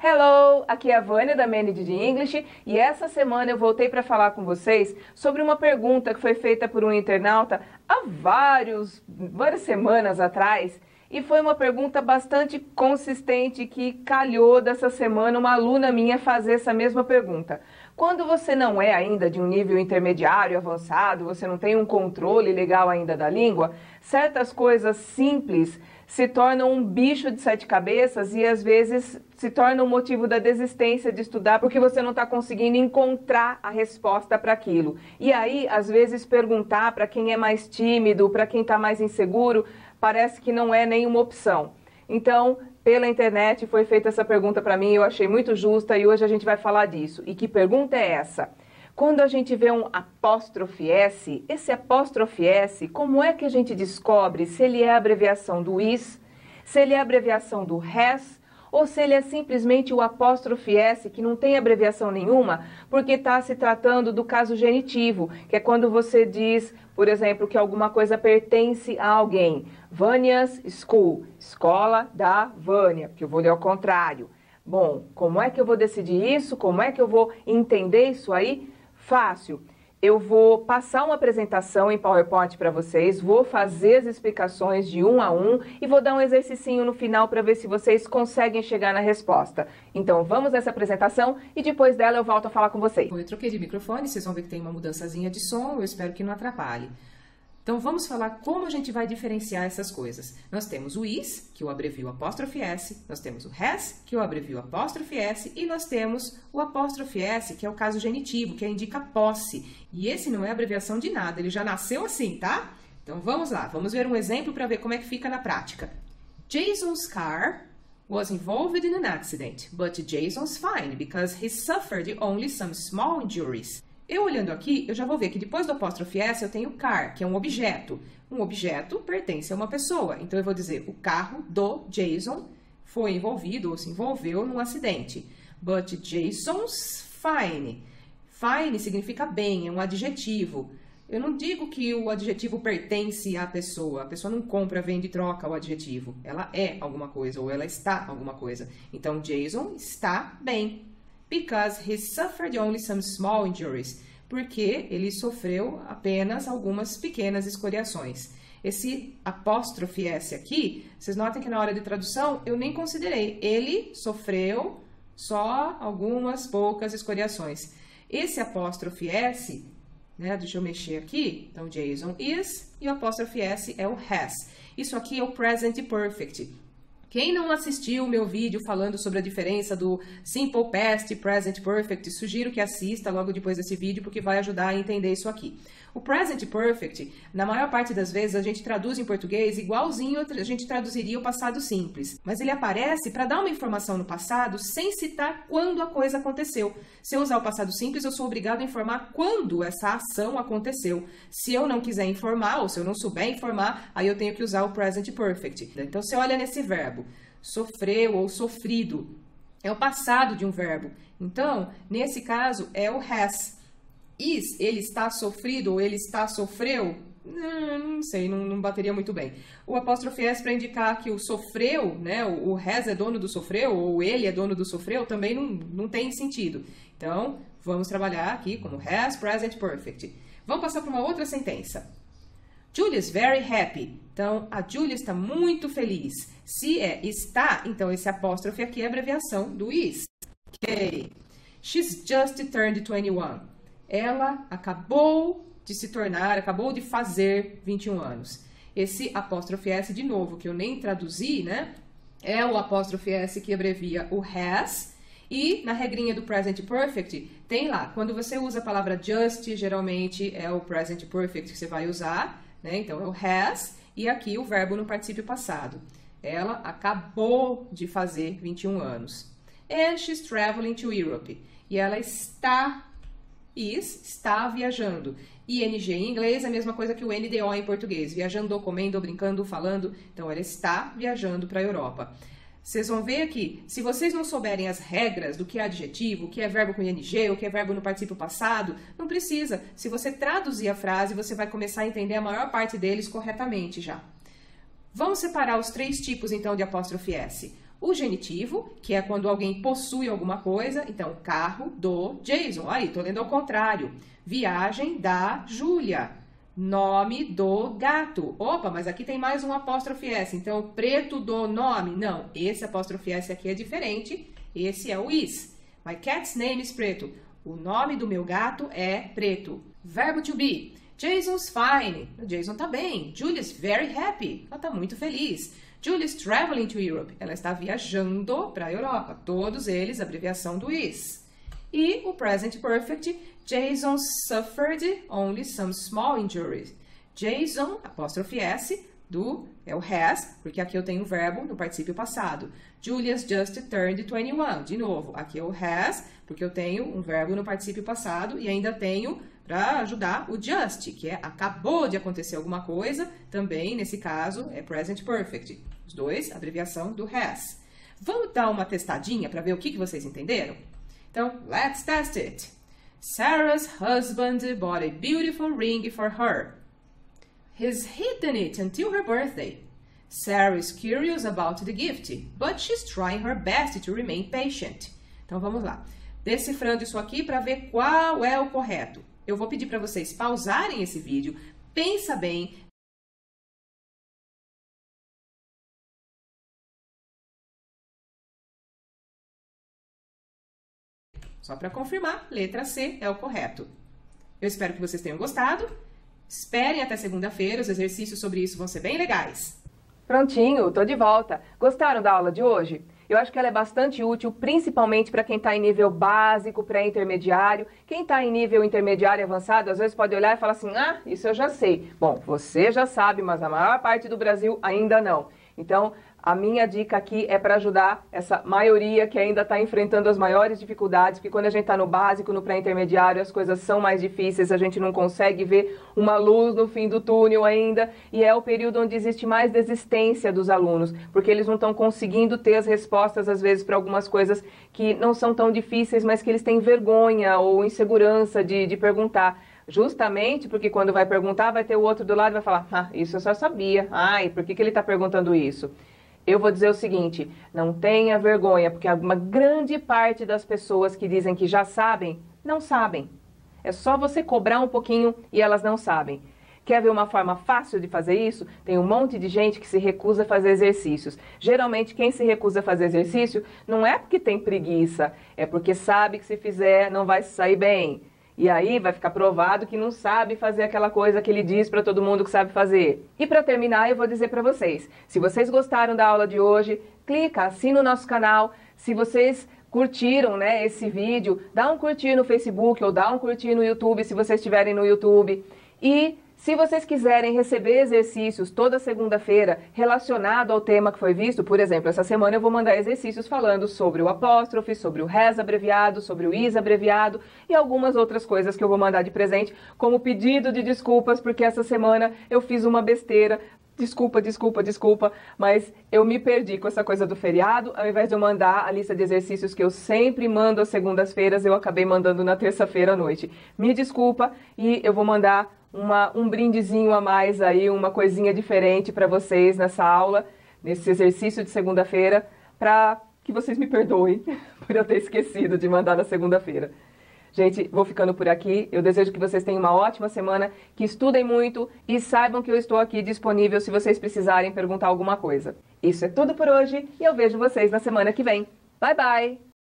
Hello, aqui é a Vânia da Manage de English e essa semana eu voltei para falar com vocês sobre uma pergunta que foi feita por um internauta há várias semanas atrás e foi uma pergunta bastante consistente que calhou dessa semana uma aluna minha fazer essa mesma pergunta. Quando você não é ainda de um nível intermediário, avançado, você não tem um controle legal ainda da língua, certas coisas simples se tornam um bicho de sete cabeças e às vezes se torna um motivo da desistência de estudar porque você não está conseguindo encontrar a resposta para aquilo. E aí, às vezes, perguntar para quem é mais tímido, para quem está mais inseguro, parece que não é nenhuma opção. Então, pela internet foi feita essa pergunta para mim, eu achei muito justa e hoje a gente vai falar disso. E que pergunta é essa? Quando a gente vê um apóstrofe S, esse apóstrofe S, como é que a gente descobre se ele é a abreviação do is, se ele é a abreviação do has, ou se ele é simplesmente o apóstrofe S, que não tem abreviação nenhuma, porque está se tratando do caso genitivo, que é quando você diz, por exemplo, que alguma coisa pertence a alguém. Vânia's School, escola da Vânia, porque eu vou ler ao contrário. Bom, como é que eu vou decidir isso? Como é que eu vou entender isso aí? Fácil. Eu vou passar uma apresentação em PowerPoint para vocês, vou fazer as explicações de um a um e vou dar um exercicinho no final para ver se vocês conseguem chegar na resposta. Então vamos nessa apresentação e depois dela eu volto a falar com vocês. Eu troquei de microfone, vocês vão ver que tem uma mudançazinha de som, eu espero que não atrapalhe. Então vamos falar como a gente vai diferenciar essas coisas. Nós temos o is, que eu abrevio apóstrofe S, nós temos o has, que eu abrevio apóstrofe S, e nós temos o apóstrofe S, que é o caso genitivo, que indica posse. E esse não é abreviação de nada, ele já nasceu assim, tá? Então vamos lá, vamos ver um exemplo para ver como é que fica na prática. Jason's car was involved in an accident, but Jason's fine because he suffered only some small injuries. Eu olhando aqui, eu já vou ver que depois do apóstrofe S eu tenho car, que é um objeto. Um objeto pertence a uma pessoa. Então eu vou dizer, o carro do Jason foi envolvido ou se envolveu num acidente. But Jason's fine. Fine significa bem, é um adjetivo. Eu não digo que o adjetivo pertence à pessoa. A pessoa não compra, vende e troca o adjetivo. Ela é alguma coisa ou ela está alguma coisa. Então, Jason está bem. Because he suffered only some small injuries. Porque ele sofreu apenas algumas pequenas escoriações. Esse apóstrofe S aqui, vocês notem que na hora de tradução eu nem considerei. Ele sofreu só algumas poucas escoriações. Esse apóstrofe S, né, deixa eu mexer aqui. Então, Jason is e o apóstrofe S é o has. Isso aqui é o present perfect. Quem não assistiu o meu vídeo falando sobre a diferença do Simple Past e Present Perfect, sugiro que assista logo depois desse vídeo, porque vai ajudar a entender isso aqui. O Present Perfect, na maior parte das vezes, a gente traduz em português igualzinho a gente traduziria o passado simples. Mas ele aparece para dar uma informação no passado sem citar quando a coisa aconteceu. Se eu usar o passado simples, eu sou obrigado a informar quando essa ação aconteceu. Se eu não quiser informar, ou se eu não souber informar, aí eu tenho que usar o Present Perfect. Então, você olha nesse verbo, sofreu ou sofrido, é o passado de um verbo. Então, nesse caso, é o has. Is, ele está sofrido ou ele está sofreu? Não sei, não bateria muito bem. O apóstrofe S para indicar que o sofreu, né, o has é dono do sofreu, ou ele é dono do sofreu, também não tem sentido. Então, vamos trabalhar aqui como has present perfect. Vamos passar para uma outra sentença. Julia is very happy. Então, a Julia está muito feliz. Se é está, então esse apóstrofe aqui é a abreviação do is. Ok. She's just turned 21. Ela acabou de fazer 21 anos. Esse apóstrofe S, de novo, que eu nem traduzi, né? É o apóstrofe S que abrevia o has. E na regrinha do Present Perfect, tem lá, quando você usa a palavra just, geralmente é o Present Perfect que você vai usar, né? Então, é o has e aqui o verbo no particípio passado. Ela acabou de fazer 21 anos. And she's traveling to Europe. E ela está viajando. ING em inglês é a mesma coisa que o NDO em português. Viajando, comendo, brincando, falando. Então, ela está viajando para a Europa. Vocês vão ver aqui, se vocês não souberem as regras do que é adjetivo, o que é verbo com ING, o que é verbo no particípio passado, não precisa. Se você traduzir a frase, você vai começar a entender a maior parte deles corretamente já. Vamos separar os três tipos, então, de apóstrofe S. O genitivo, que é quando alguém possui alguma coisa, então, carro do Jason. Aí, tô lendo ao contrário. Viagem da Júlia. Nome do gato. Opa, mas aqui tem mais um apóstrofe S. Então, preto do nome. Não, esse apóstrofe S aqui é diferente. Esse é o is. My cat's name is Preto. O nome do meu gato é Preto. Verbo to be. Jason's fine. O Jason tá bem. Julia's very happy. Ela tá muito feliz. Julia's traveling to Europe. Ela está viajando para a Europa. Todos eles, abreviação do is. E o present perfect. Jason suffered only some small injuries. Jason, apóstrofe S, é o has, porque aqui eu tenho o verbo no particípio passado. Julia's just turned 21. De novo, aqui é o has, porque eu tenho um verbo no particípio passado e ainda tenho, para ajudar, o just, que é acabou de acontecer alguma coisa. Também, nesse caso, é present perfect. Os dois, abreviação do has. Vamos dar uma testadinha para ver o que vocês entenderam? Então, let's test it. Sarah's husband bought a beautiful ring for her. He's hidden it until her birthday. Sarah is curious about the gift, but she's trying her best to remain patient. Então vamos lá. Decifrando isso aqui para ver qual é o correto. Eu vou pedir para vocês pausarem esse vídeo, pensa bem. Só para confirmar, letra C é o correto. Eu espero que vocês tenham gostado. Esperem até segunda-feira, os exercícios sobre isso vão ser bem legais. Prontinho, tô de volta. Gostaram da aula de hoje? Eu acho que ela é bastante útil, principalmente para quem está em nível básico, pré-intermediário. Quem está em nível intermediário e avançado, às vezes pode olhar e falar assim, ah, isso eu já sei. Bom, você já sabe, mas a maior parte do Brasil ainda não. Então, a minha dica aqui é para ajudar essa maioria que ainda está enfrentando as maiores dificuldades, porque quando a gente está no básico, no pré-intermediário, as coisas são mais difíceis, a gente não consegue ver uma luz no fim do túnel ainda, e é o período onde existe mais desistência dos alunos, porque eles não estão conseguindo ter as respostas, às vezes, para algumas coisas que não são tão difíceis, mas que eles têm vergonha ou insegurança de perguntar. Justamente porque quando vai perguntar, vai ter o outro do lado e vai falar, ah, isso eu só sabia, ai, por que ele está perguntando isso? Eu vou dizer o seguinte, não tenha vergonha, porque uma grande parte das pessoas que dizem que já sabem, não sabem. É só você cobrar um pouquinho e elas não sabem. Quer ver uma forma fácil de fazer isso? Tem um monte de gente que se recusa a fazer exercícios. Geralmente, quem se recusa a fazer exercício não é porque tem preguiça, é porque sabe que se fizer não vai sair bem. E aí vai ficar provado que não sabe fazer aquela coisa que ele diz para todo mundo que sabe fazer. E para terminar, eu vou dizer para vocês, se vocês gostaram da aula de hoje, clica, assina o nosso canal. Se vocês curtiram, né, esse vídeo, dá um curtir no Facebook ou dá um curtir no YouTube, se vocês estiverem no YouTube. E se vocês quiserem receber exercícios toda segunda-feira relacionado ao tema que foi visto, por exemplo, essa semana eu vou mandar exercícios falando sobre o apóstrofe, sobre o has abreviado, sobre o is abreviado e algumas outras coisas que eu vou mandar de presente como pedido de desculpas, porque essa semana eu fiz uma besteira. Desculpa, mas eu me perdi com essa coisa do feriado. Ao invés de eu mandar a lista de exercícios que eu sempre mando às segundas-feiras, eu acabei mandando na terça-feira à noite. Me desculpa e eu vou mandar um brindezinho a mais aí, uma coisinha diferente para vocês nessa aula, nesse exercício de segunda-feira, para que vocês me perdoem por eu ter esquecido de mandar na segunda-feira. Gente, vou ficando por aqui. Eu desejo que vocês tenham uma ótima semana, que estudem muito e saibam que eu estou aqui disponível se vocês precisarem perguntar alguma coisa. Isso é tudo por hoje e eu vejo vocês na semana que vem. Bye, bye!